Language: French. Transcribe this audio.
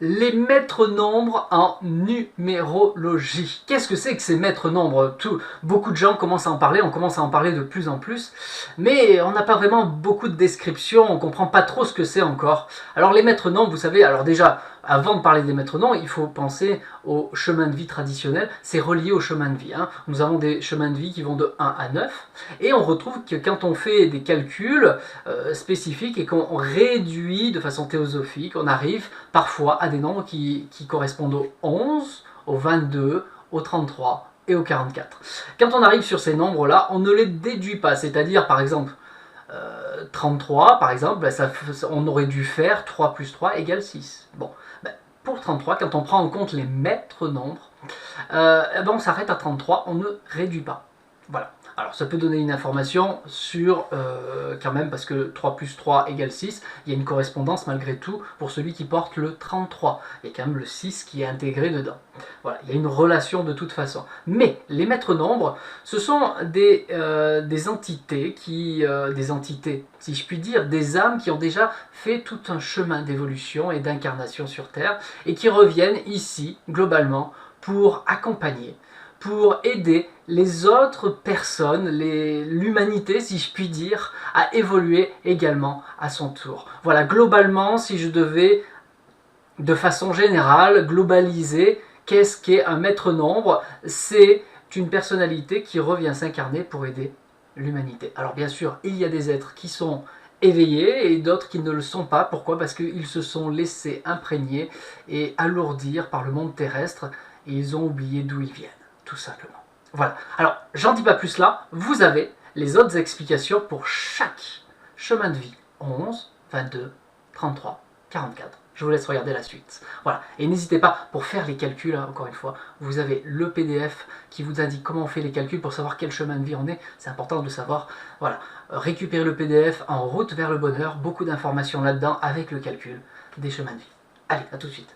Les maîtres nombres en numérologie. Qu'est-ce que c'est que ces maîtres nombres? Beaucoup de gens commencent à en parler, on commence à en parler de plus en plus, mais on n'a pas vraiment beaucoup de descriptions, on ne comprend pas trop ce que c'est encore. Alors les maîtres nombres, vous savez, alors déjà, avant de parler des maîtres nombres, il faut penser au chemin de vie traditionnel, c'est relié au chemin de vie. Nous avons des chemins de vie qui vont de 1 à 9, et on retrouve que quand on fait des calculs spécifiques et qu'on réduit de façon théosophique, on arrive parfois à des nombres qui correspondent au 11, au 22, au 33 et au 44. Quand on arrive sur ces nombres-là, on ne les déduit pas, c'est-à-dire par exemple 33, par exemple, on aurait dû faire 3 plus 3 égale 6. Bon, pour 33, quand on prend en compte les maîtres nombres, on s'arrête à 33, on ne réduit pas. Voilà. Alors ça peut donner une information sur, quand même, parce que 3 plus 3 égale 6, il y a une correspondance malgré tout pour celui qui porte le 33. Il y a quand même le 6 qui est intégré dedans. Voilà, il y a une relation de toute façon. Mais les maîtres nombres, ce sont des entités, des entités, si je puis dire, des âmes qui ont déjà fait tout un chemin d'évolution et d'incarnation sur Terre, et qui reviennent ici, globalement, pour accompagner, pour aider les autres personnes, l'humanité, si je puis dire, à évoluer également à son tour. Voilà, globalement, si je devais, de façon générale, globaliser, qu'est-ce qu'est un maître nombre? C'est une personnalité qui revient s'incarner pour aider l'humanité. Alors bien sûr, il y a des êtres qui sont éveillés et d'autres qui ne le sont pas. Pourquoi? Parce qu'ils se sont laissés imprégner et alourdir par le monde terrestre et ils ont oublié d'où ils viennent, tout simplement. Voilà. Alors, j'en dis pas plus là. Vous avez les autres explications pour chaque chemin de vie. 11, 22, 33, 44. Je vous laisse regarder la suite. Voilà. Et n'hésitez pas, pour faire les calculs, encore une fois, vous avez le PDF qui vous indique comment on fait les calculs pour savoir quel chemin de vie on est. C'est important de le savoir. Voilà. Récupérez le PDF en route vers le bonheur. Beaucoup d'informations là-dedans avec le calcul des chemins de vie. Allez, à tout de suite.